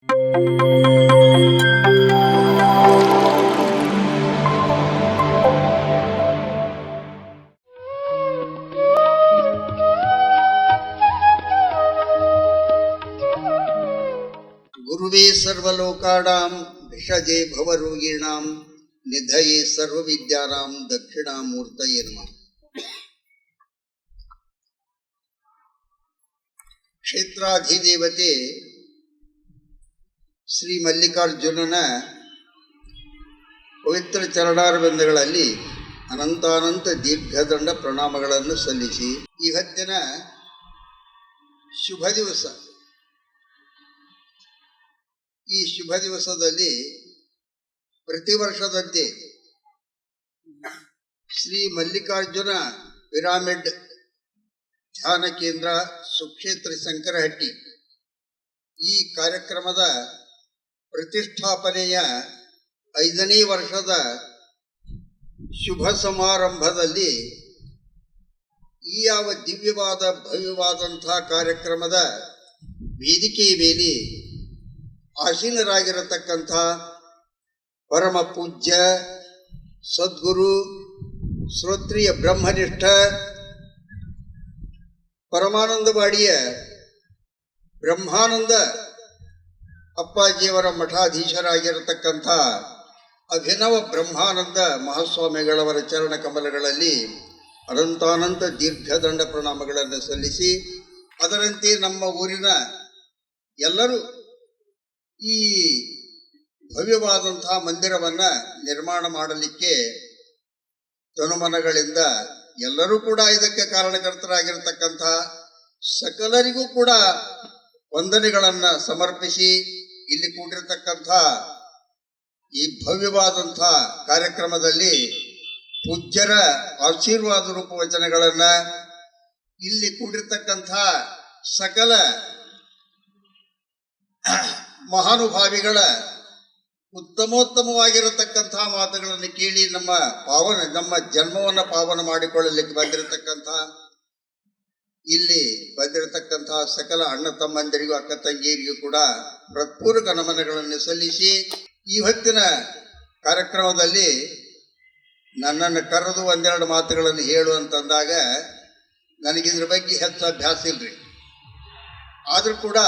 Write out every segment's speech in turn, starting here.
ಗುರುವೇ ಸರ್ವಲೋಕಾನಾಂ ಭಿಷಜೇ ಭವರೋಗಿಣಾಂ ನಿಧಯೇ ಸರ್ವವಿದ್ಯಾನಾಂ ದಕ್ಷಿಣಾಮೂರ್ತಯೇ ನಮಃ. ಕ್ಷೇತ್ರಾಧಿದೇವತೆ ಶ್ರೀ ಮಲ್ಲಿಕಾರ್ಜುನನ ಪವಿತ್ರ ಚರಣಾರವಿಂದಗಳಲ್ಲಿ ಅನಂತಾನಂತ ದೀರ್ಘದಂಡ ಪ್ರಣಾಮಗಳನ್ನು ಸಲ್ಲಿಸಿ ಇವತ್ತಿನ ಶುಭ ದಿವಸ, ಈ ಶುಭ ದಿವಸದಲ್ಲಿ ಪ್ರತಿ ವರ್ಷದಂತೆ ಶ್ರೀ ಮಲ್ಲಿಕಾರ್ಜುನ ಪಿರಾಮಿಡ್ ಧ್ಯಾನ ಕೇಂದ್ರ ಸುಕ್ಷೇತ್ರ ಶಂಕರಹಟ್ಟಿ ಈ ಕಾರ್ಯಕ್ರಮದ ಪ್ರತಿಷ್ಠಾಪನೆಯ 5ನೇ ವರ್ಷದ ಶುಭ ಸಮಾರಂಭದಲ್ಲಿ ಈ ಯಾವ ದಿವ್ಯವಾದ ಭವ್ಯವಾದಂಥ ಕಾರ್ಯಕ್ರಮದ ವೇದಿಕೆಯ ಮೇಲೆ ಆಸೀನರಾಗಿರತಕ್ಕಂಥ ಪರಮ ಪೂಜ್ಯ ಸದ್ಗುರು ಶ್ರೋತ್ರಿಯ ಬ್ರಹ್ಮನಿಷ್ಠ ಪರಮಾನಂದವಾಡಿಯ ಬ್ರಹ್ಮಾನಂದ ಅಪ್ಪಾಜಿಯವರ ಮಠಾಧೀಶರಾಗಿರತಕ್ಕಂಥ ಅಭಿನವ ಬ್ರಹ್ಮಾನಂದ ಮಹಾಸ್ವಾಮಿಗಳವರ ಚರಣ ಕಮಲಗಳಲ್ಲಿ ಅನಂತಾನಂತ ದೀರ್ಘದಂಡ ಪ್ರಣಾಮಗಳನ್ನು ಸಲ್ಲಿಸಿ, ಅದರಂತೆ ನಮ್ಮ ಊರಿನ ಎಲ್ಲರೂ ಈ ಭವ್ಯವಾದಂತಹ ಮಂದಿರವನ್ನು ನಿರ್ಮಾಣ ಮಾಡಲಿಕ್ಕೆ ತನುಮನಗಳಿಂದ ಎಲ್ಲರೂ ಕೂಡ ಇದಕ್ಕೆ ಕಾರಣಕರ್ತರಾಗಿರ್ತಕ್ಕಂಥ ಸಕಲರಿಗೂ ಕೂಡ ವಂದನೆಗಳನ್ನು ಸಮರ್ಪಿಸಿ ಇಲ್ಲಿ ಕೂಡಿರತಕ್ಕಂಥ ಈ ಭವ್ಯವಾದಂಥ ಕಾರ್ಯಕ್ರಮದಲ್ಲಿ ಪೂಜ್ಯರ ಆಶೀರ್ವಾದ ರೂಪ ವಚನಗಳನ್ನು, ಇಲ್ಲಿ ಕೂಡಿರ್ತಕ್ಕಂಥ ಸಕಲ ಮಹಾನುಭಾವಿಗಳ ಉತ್ತಮೋತ್ತಮವಾಗಿರತಕ್ಕಂಥ ಮಾತುಗಳನ್ನು ಕೇಳಿ ನಮ್ಮ ಜನ್ಮವನ್ನು ಪಾವನ ಮಾಡಿಕೊಳ್ಳಲಿಕ್ಕೆ ಬಂದಿರತಕ್ಕಂಥ ಇಲ್ಲಿ ಬಂದಿರತಕ್ಕಂಥ ಸಕಲ ಅಣ್ಣ ತಮ್ಮಂದಿರಿಗೂ ಅಕ್ಕ ತಂಗಿಯರಿಗೂ ಕೂಡ ಹೃತ್ಪೂರ್ವಕ ನಮನಗಳನ್ನು ಸಲ್ಲಿಸಿ, ಈ ಹೊತ್ತಿನ ಕಾರ್ಯಕ್ರಮದಲ್ಲಿ ನನ್ನನ್ನು ಕರೆದು ಒಂದೆರಡು ಮಾತುಗಳನ್ನು ಹೇಳು ಅಂತಂದಾಗ ನನಗಿದ್ರ ಬಗ್ಗೆ ಹೆಚ್ಚು ಅಭ್ಯಾಸ ಇಲ್ರಿ. ಆದರೂ ಕೂಡ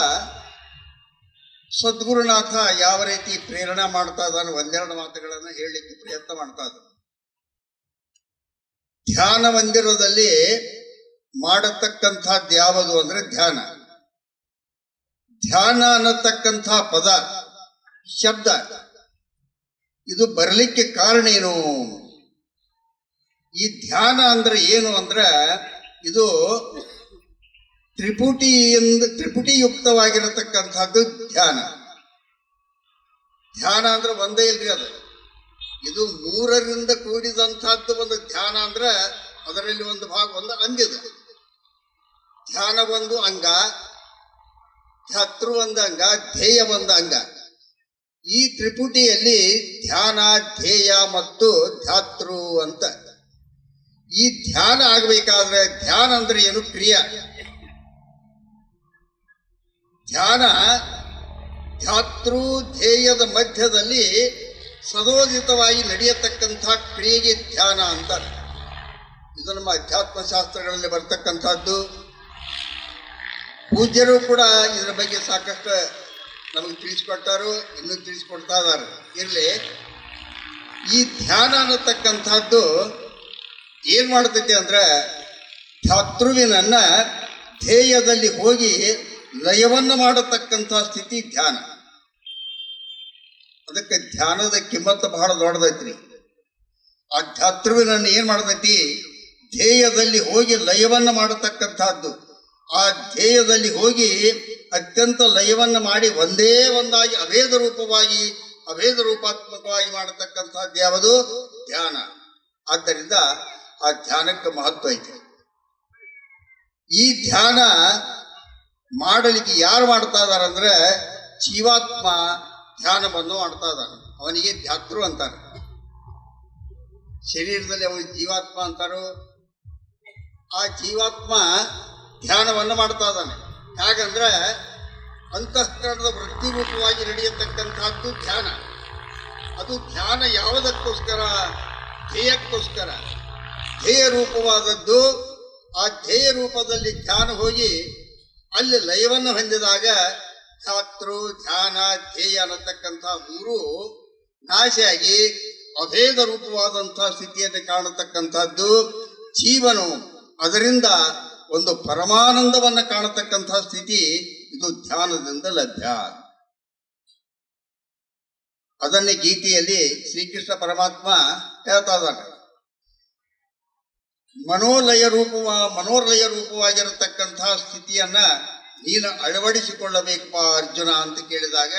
ಸದ್ಗುರುನಾಥ ಯಾವ ರೀತಿ ಪ್ರೇರಣೆ ಮಾಡ್ತಾ ಇದ್ದಾನೆ ಒಂದೆರಡು ಮಾತುಗಳನ್ನು ಹೇಳಲಿಕ್ಕೆ ಪ್ರಯತ್ನ ಮಾಡ್ತಾ ಇದ್ದ. ಧ್ಯಾನ ಮಂದಿರದಲ್ಲಿ ಮಾಡತಕ್ಕಂಥದ್ದು ಯಾವುದು ಅಂದ್ರೆ ಧ್ಯಾನ. ಧ್ಯಾನ ಅನ್ನತಕ್ಕಂಥ ಪದ ಶಬ್ದ ಇದು ಬರಲಿಕ್ಕೆ ಕಾರಣ ಏನು? ಈ ಧ್ಯಾನ ಅಂದ್ರೆ ಏನು ಅಂದ್ರೆ ಇದು ತ್ರಿಪುಟಿಯುಕ್ತವಾಗಿರತಕ್ಕಂಥದ್ದು ಧ್ಯಾನ. ಧ್ಯಾನ ಅಂದ್ರೆ ಒಂದೇ ಇಲ್ರಿ, ಇದು 3ರಿಂದ ಕೂಡಿದಂಥದ್ದು ಒಂದು ಧ್ಯಾನ ಅಂದ್ರೆ ಅದರಲ್ಲಿ ಒಂದು ಭಾಗ ಒಂದು ಅಂಗದ ಧ್ಯಾನ, ಒಂದು ಅಂಗ, ಧ್ಯಾತೃ ಒಂದು ಅಂಗ, ಧ್ಯೇಯ ಒಂದು ಅಂಗ. ಈ ತ್ರಿಪುಟಿಯಲ್ಲಿ ಧ್ಯಾನ, ಧ್ಯೇಯ ಮತ್ತು ಧ್ಯಾತೃ ಅಂತ. ಈ ಧ್ಯಾನ ಆಗಬೇಕಾದ್ರೆ ಧ್ಯಾನ ಅಂದ್ರೆ ಏನು? ಕ್ರಿಯೆ. ಧ್ಯಾನ ಧ್ಯಾತೃ ಧ್ಯೇಯದ ಮಧ್ಯದಲ್ಲಿ ಸದೋದಿತವಾಗಿ ನಡೆಯತಕ್ಕಂಥ ಕ್ರಿಯೆಗೆ ಧ್ಯಾನ ಅಂತಾರೆ. ಇದು ನಮ್ಮ ಅಧ್ಯಾತ್ಮ ಶಾಸ್ತ್ರಗಳಲ್ಲಿ ಬರ್ತಕ್ಕಂಥದ್ದು. ಪೂಜ್ಯರು ಕೂಡ ಇದರ ಬಗ್ಗೆ ಸಾಕಷ್ಟು ನಮಗೆ ತಿಳಿಸ್ಕೊಟ್ಟಾರು, ಇನ್ನೂ ತಿಳಿಸ್ಕೊಡ್ತಾ ಇದ್ದಾರೆ. ಇರಲಿ, ಈ ಧ್ಯಾನ ಅನ್ನತಕ್ಕಂಥದ್ದು ಏನು ಮಾಡ್ತೈತಿ ಅಂದ್ರೆ ಧ್ಯಾತೃವಿನನ್ನ ಧ್ಯೇಯದಲ್ಲಿ ಹೋಗಿ ಲಯವನ್ನು ಮಾಡತಕ್ಕಂಥ ಸ್ಥಿತಿ ಧ್ಯಾನ. ಅದಕ್ಕೆ ಧ್ಯಾನದ ಕಿಮ್ಮತ್ತು ಬಹಳ ದೊಡ್ಡದೈತ್ರಿ. ಆ ಧ್ಯಾತೃವಿನನ್ನು ಏನು ಮಾಡ್ತೈತಿ? ಧ್ಯೇಯದಲ್ಲಿ ಹೋಗಿ ಲಯವನ್ನು ಮಾಡತಕ್ಕಂಥದ್ದು. ಆ ಧ್ಯೇಯದಲ್ಲಿ ಹೋಗಿ ಅತ್ಯಂತ ಲಯವನ್ನು ಮಾಡಿ ಒಂದೇ ಒಂದಾಗಿ ಅಭೇದ ರೂಪಾತ್ಮಕವಾಗಿ ಮಾಡತಕ್ಕಂಥದ್ದು ಯಾವುದು? ಧ್ಯಾನ. ಆದ್ದರಿಂದ ಆ ಧ್ಯಾನಕ್ಕೆ ಮಹತ್ವ ಐತೆ. ಈ ಧ್ಯಾನ ಮಾಡಲಿಕ್ಕೆ ಯಾರು ಮಾಡ್ತಾ ಇದಾರಂದ್ರೆ ಜೀವಾತ್ಮ ಧ್ಯಾನವನ್ನು ಮಾಡ್ತಾ ಇದ್ದಾನೆ. ಅವನಿಗೆ ಧ್ಯಾತೃ ಅಂತಾರೆ. ಶರೀರದಲ್ಲಿ ಅವನು ಜೀವಾತ್ಮ ಅಂತಾರೋ. ಆ ಜೀವಾತ್ಮ ಧ್ಯಾನವನ್ನು ಮಾಡ್ತಾ ಇದ್ದಾನೆ. ಹಾಗಂದ್ರೆ ಅಂತಃಕರಣದ ವೃತ್ತಿ ರೂಪವಾಗಿ ನಡೆಯತಕ್ಕಂಥದ್ದು ಧ್ಯಾನ. ಅದು ಧ್ಯಾನ ಯಾವುದಕ್ಕೋಸ್ಕರ? ಧ್ಯೇಯಕ್ಕೋಸ್ಕರ. ಧ್ಯೇಯ ರೂಪವಾದದ್ದು. ಆ ಧ್ಯೇಯ ರೂಪದಲ್ಲಿ ಧ್ಯಾನ ಹೋಗಿ ಅಲ್ಲಿ ಲಯವನ್ನು ಹೊಂದಿದಾಗ ಧಾತೃ ಧ್ಯಾನ ಧ್ಯೇಯ ಅನ್ನತಕ್ಕಂಥ ಮೂರು ನಾಶಿಯಾಗಿ ಅಭೇದ ರೂಪವಾದಂಥ ಸ್ಥಿತಿಯನ್ನು ಕಾಣತಕ್ಕಂಥದ್ದು ಜೀವನು. ಅದರಿಂದ ಒಂದು ಪರಮಾನಂದವನ್ನು ಕಾಣತಕ್ಕಂಥ ಸ್ಥಿತಿ ಇದು ಧ್ಯಾನದಿಂದ ಲಭ್ಯ. ಅದನ್ನೇ ಗೀತೆಯಲ್ಲಿ ಶ್ರೀಕೃಷ್ಣ ಪರಮಾತ್ಮ ಹೇಳ್ತಾ ಇದ್ದಾನೆ. ಮನೋಲಯ ರೂಪವಾಗಿರತಕ್ಕಂತಹ ಸ್ಥಿತಿಯನ್ನ ನೀನು ಅಳವಡಿಸಿಕೊಳ್ಳಬೇಕಪ್ಪ ಅರ್ಜುನ ಅಂತ ಕೇಳಿದಾಗ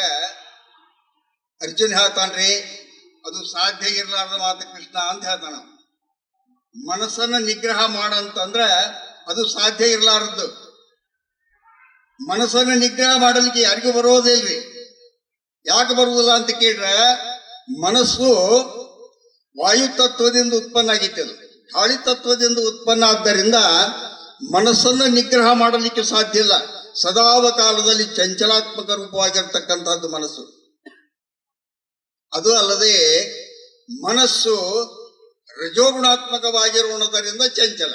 ಅರ್ಜುನ ಹೇಳ್ತಾನ್ರಿ, ಅದು ಸಾಧ್ಯ ಇರಲಾರ್ದ ಮಾತು ಕೃಷ್ಣ ಅಂತ ಹೇಳ್ತಾನ. ಮನಸ್ಸನ್ನ ನಿಗ್ರಹ ಮಾಡಂತಂದ್ರೆ ಅದು ಸಾಧ್ಯ ಇರಲಾರದ್ದು. ಮನಸ್ಸನ್ನ ನಿಗ್ರಹ ಮಾಡಲಿಕ್ಕೆ ಯಾರಿಗೂ ಬರೋದಿಲ್ರಿ. ಯಾಕೆ ಬರುವುದಿಲ್ಲ ಅಂತ ಕೇಳಿದ್ರೆ, ಮನಸ್ಸು ವಾಯು ತತ್ವದಿಂದ ಉತ್ಪನ್ನ ಆಗಿತ್ತು, ಗಾಳಿ ತತ್ವದಿಂದ ಉತ್ಪನ್ನ ಆದ್ದರಿಂದ ಮನಸ್ಸನ್ನು ನಿಗ್ರಹ ಮಾಡಲಿಕ್ಕೆ ಸಾಧ್ಯ ಇಲ್ಲ. ಸದಾವ ಕಾಲದಲ್ಲಿ ಚಂಚಲಾತ್ಮಕ ರೂಪವಾಗಿರ್ತಕ್ಕಂಥದ್ದು ಮನಸ್ಸು. ಅದು ಅಲ್ಲದೆ ಮನಸ್ಸು ರಜೋಗುಣಾತ್ಮಕವಾಗಿರೋಣದರಿಂದ ಚಂಚಲ,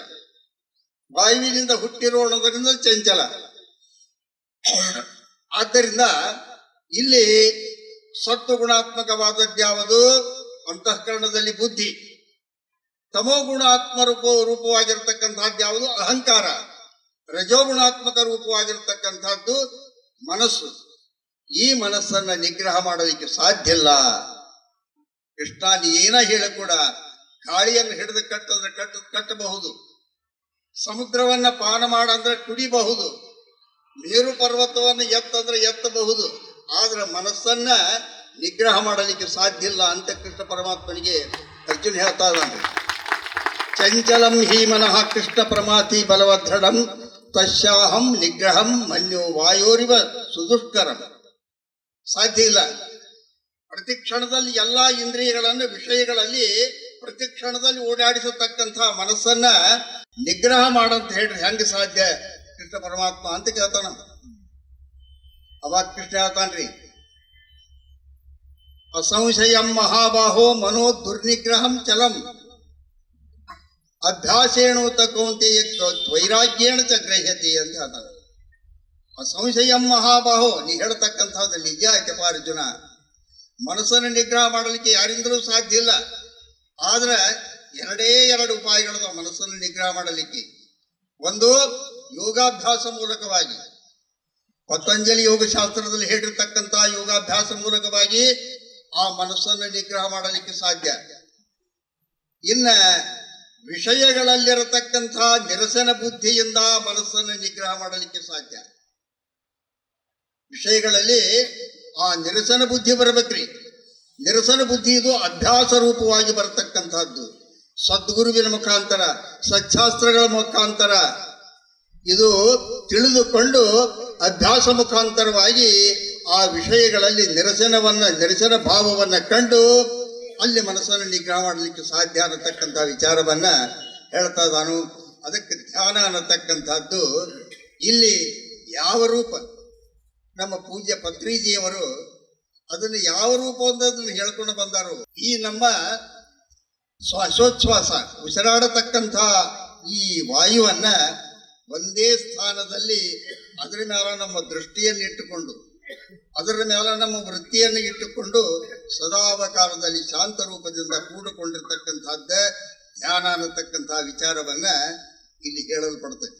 ವಾಯುವಿನಿಂದ ಹುಟ್ಟಿರೋಣದರಿಂದ ಚಂಚಲ. ಆದ್ದರಿಂದ ಇಲ್ಲಿ ಸತ್ವಗುಣಾತ್ಮಕವಾದದ್ಯಾವುದು? ಅಂತಃಕರಣದಲ್ಲಿ ಬುದ್ಧಿ. ತಮೋಗುಣಾತ್ಮ ರೂಪವಾಗಿರ್ತಕ್ಕಂಥದ್ದು ಯಾವುದು? ಅಹಂಕಾರ. ರಜೋಗುಣಾತ್ಮಕ ರೂಪವಾಗಿರ್ತಕ್ಕಂಥದ್ದು ಮನಸ್ಸು. ಈ ಮನಸ್ಸನ್ನ ನಿಗ್ರಹ ಮಾಡಲಿಕ್ಕೆ ಸಾಧ್ಯ ಇಲ್ಲ. ಕೃಷ್ಣ ನೀ ಏನ ಹೇಳ ಕೂಡ ಗಾಳಿಯನ್ನು ಹಿಡಿದು ಕಟ್ಟಂದ್ರೆ ಕಟ್ಟಬಹುದು, ಸಮುದ್ರವನ್ನ ಪಾನ ಮಾಡಂದ್ರೆ ಕುಡಿಬಹುದು, ಮೇರು ಪರ್ವತವನ್ನು ಎತ್ತಂದ್ರೆ ಎತ್ತಬಹುದು. ಆದ್ರೆ ಮನಸ್ಸನ್ನ ನಿಗ್ರಹ ಮಾಡಲಿಕ್ಕೆ ಸಾಧ್ಯ ಇಲ್ಲ ಅಂತ ಕೃಷ್ಣ ಪರಮಾತ್ಮನಿಗೆ ಅರ್ಜುನ ಹೇಳ್ತಾ ಇದ್ದಾನೆ. ಚಂಚಲಂ ಹಿ ಮನಃ ಕೃಷ್ಣ ಪ್ರಮಾತಿ ಬಲವದೃಢಂ ತಸ್ಯಾಹಂ ನಿಗ್ರಹಂ ಮನ್ಯೋ ವಾಯೋರಿವ ಸುದುಷ್ಕರಂ. ಸಾಧ್ಯ ಇಲ್ಲ. ಪ್ರತಿ ಕ್ಷಣದಲ್ಲಿ ಎಲ್ಲಾ ಇಂದ್ರಿಯಗಳನ್ನು ವಿಷಯಗಳಲ್ಲಿ ಪ್ರತಿ ಕ್ಷಣದಲ್ಲಿ ಓಡಾಡಿಸತಕ್ಕಂಥ ಮನಸ್ಸನ್ನ ನಿಗ್ರಹ ಮಾಡಂತ ಹೇಳ್ರಿ ಹೆಂಗ ಸಾಧ್ಯ ಕೃಷ್ಣ ಪರಮಾತ್ಮ ಅಂತ ಕೇಳ್ತಾನ. ಅವಾಗ ಕೃಷ್ಣ ಹೇಳ್ತಾನ್ರಿ, ಅಸಂಶಯಂ ಮಹಾಬಾಹೋ ಮನೋ ದುರ್ನಿಗ್ರಹಂ ಚಲಂ ಅಭ್ಯಾಸೇಣೋತ ಕೌಂತೆಯ ವೈರಾಗ್ಯೇಣ ಚ ಗ್ರಹ್ಯತೆ ಅಂತ ಹೇಳ್ತಾನೆ. ಅಸಂಶಯಂ ಮಹಾಬಾಹೋ, ನೀ ಹೇಳ್ತಕ್ಕಂಥದ್ದು ನಿಜ ಆಯ್ತಪ್ಪ ಅರ್ಜುನ. ಮನಸ್ಸನ್ನು ನಿಗ್ರಹ ಮಾಡಲಿಕ್ಕೆ ಯಾರಿಂದಲೂ ಸಾಧ್ಯ ಇಲ್ಲ. ಆದ್ರೆ ಎರಡು ಉಪಾಯಗಳದ ಮನಸ್ಸನ್ನು ನಿಗ್ರಹ ಮಾಡಲಿಕ್ಕೆ. ಒಂದು ಯೋಗಾಭ್ಯಾಸ ಮೂಲಕವಾಗಿ, ಪತಂಜಲಿ ಯೋಗಶಾಸ್ತ್ರದಲ್ಲಿ ಹೇಳಿರ್ತಕ್ಕಂಥ ಯೋಗಾಭ್ಯಾಸ ಮೂಲಕವಾಗಿ ಆ ಮನಸ್ಸನ್ನು ನಿಗ್ರಹ ಮಾಡಲಿಕ್ಕೆ ಸಾಧ್ಯ. ಇನ್ನ ವಿಷಯಗಳಲ್ಲಿರತಕ್ಕಂಥ ನಿರಸನ ಬುದ್ಧಿಯಿಂದ ಮನಸ್ಸನ್ನು ನಿಗ್ರಹ ಮಾಡಲಿಕ್ಕೆ ಸಾಧ್ಯ. ವಿಷಯಗಳಲ್ಲಿ ಆ ನಿರಸನ ಬುದ್ಧಿ ಬರಬೇಕ್ರಿ. ನಿರಸನ ಬುದ್ಧಿ ಇದು ಅಭ್ಯಾಸ ರೂಪವಾಗಿ ಬರತಕ್ಕಂಥದ್ದು. ಸದ್ಗುರುವಿನ ಮುಖಾಂತರ, ಸಚ್ಛಾಸ್ತ್ರಗಳ ಮುಖಾಂತರ ಇದು ತಿಳಿದುಕೊಂಡು ಅಭ್ಯಾಸ ಮುಖಾಂತರವಾಗಿ ಆ ವಿಷಯಗಳಲ್ಲಿ ನಿರಸನ ಭಾವವನ್ನ ಕಂಡು ಅಲ್ಲಿ ಮನಸ್ಸನ್ನು ನಿಗ್ರಹ ಮಾಡಲಿಕ್ಕೆ ಸಾಧ್ಯ ಅನ್ನತಕ್ಕಂಥ ವಿಚಾರವನ್ನ ಹೇಳ್ತಾ ಇದ್ದಾನು. ಅದಕ್ಕೆ ಧ್ಯಾನ ಅನ್ನತಕ್ಕಂಥದ್ದು ಇಲ್ಲಿ ಯಾವ ರೂಪ? ನಮ್ಮ ಪೂಜ್ಯ ಪತ್ರಿಜಿಯವರು ಅದನ್ನು ಯಾವ ರೂಪ ಅನ್ನೋದನ್ನು ಹೇಳ್ಕೊಂಡು ಬಂದಾರು. ಈ ನಮ್ಮ ಶ್ವಾಸೋಚ್ಛ್ವಾಸ ಉಸಿರಾಡತಕ್ಕಂಥ ಈ ವಾಯುವನ್ನ ಒಂದೇ ಸ್ಥಾನದಲ್ಲಿ ಅದರ ಮೇಲೆ ನಮ್ಮ ದೃಷ್ಟಿಯನ್ನು ಇಟ್ಟುಕೊಂಡು, ಅದರ ಮೇಲೆ ನಮ್ಮ ವೃತ್ತಿಯನ್ನು ಇಟ್ಟುಕೊಂಡು ಸದಾವಕಾಲದಲ್ಲಿ ಶಾಂತ ರೂಪದಿಂದ ಕೂಡಿಕೊಂಡಿರ್ತಕ್ಕಂಥದ್ದ ಧ್ಯಾನ ಅನ್ನತಕ್ಕಂಥ ವಿಚಾರವನ್ನ ಇಲ್ಲಿ ಹೇಳಲ್ಪಡ್ತದೆ.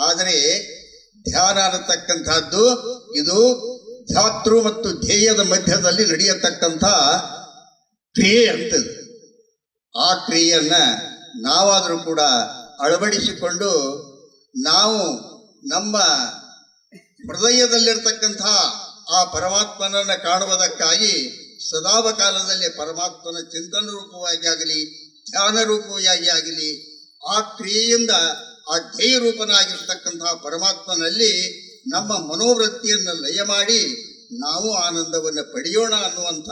ಆದರೆ ಧ್ಯಾನ ಅನ್ನತಕ್ಕಂಥದ್ದು ಇದು ಧಾತೃ ಮತ್ತು ಧ್ಯೇಯದ ಮಧ್ಯದಲ್ಲಿ ನಡೆಯತಕ್ಕಂಥ ಕ್ರಿಯೆ ಅಂತದೆ. ಆ ಕ್ರಿಯೆಯನ್ನ ನಾವಾದರೂ ಕೂಡ ಅಳವಡಿಸಿಕೊಂಡು ನಾವು ನಮ್ಮ ಹೃದಯದಲ್ಲಿರ್ತಕ್ಕಂಥ ಆ ಪರಮಾತ್ಮನನ್ನ ಕಾಣುವುದಕ್ಕಾಗಿ ಸದಾವಕಾಲದಲ್ಲಿ ಪರಮಾತ್ಮನ ಚಿಂತನ ರೂಪವಾಗಿ ಆಗಲಿ, ಧ್ಯಾನ ರೂಪವಾಗಿ ಆಗಲಿ, ಆ ಕ್ರಿಯೆಯಿಂದ ಆ ಧ್ಯೇಯ ರೂಪನಾಗಿರ್ತಕ್ಕಂತಹ ಪರಮಾತ್ಮನಲ್ಲಿ ನಮ್ಮ ಮನೋವೃತ್ತಿಯನ್ನು ಲಯ ಮಾಡಿ ನಾವು ಆನಂದವನ್ನು ಪಡೆಯೋಣ ಅನ್ನುವಂಥ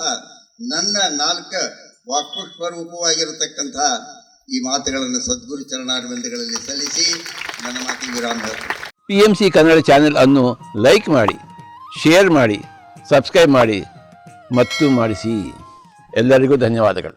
ನನ್ನ 4 ವಾಕ್ಪುಷ್ಪ ರೂಪವಾಗಿರತಕ್ಕಂಥ ಈ ಮಾತುಗಳನ್ನು ಸದ್ಗುರು ಚರಣಾರವಿಂದಗಳಲ್ಲಿ ಸಲ್ಲಿಸಿ ನನ್ನ ಮಾತಿಗೆ ವಿರಾಮ ಹೇಳ್ತೀನಿ. PMC ಕನ್ನಡ ಚಾನೆಲ್ ಅನ್ನು ಲೈಕ್ ಮಾಡಿ, ಶೇರ್ ಮಾಡಿ, ಸಬ್ಸ್ಕ್ರೈಬ್ ಮಾಡಿ ಮತ್ತು ಮಾಡಿಸಿ. ಎಲ್ಲರಿಗೂ ಧನ್ಯವಾದಗಳು.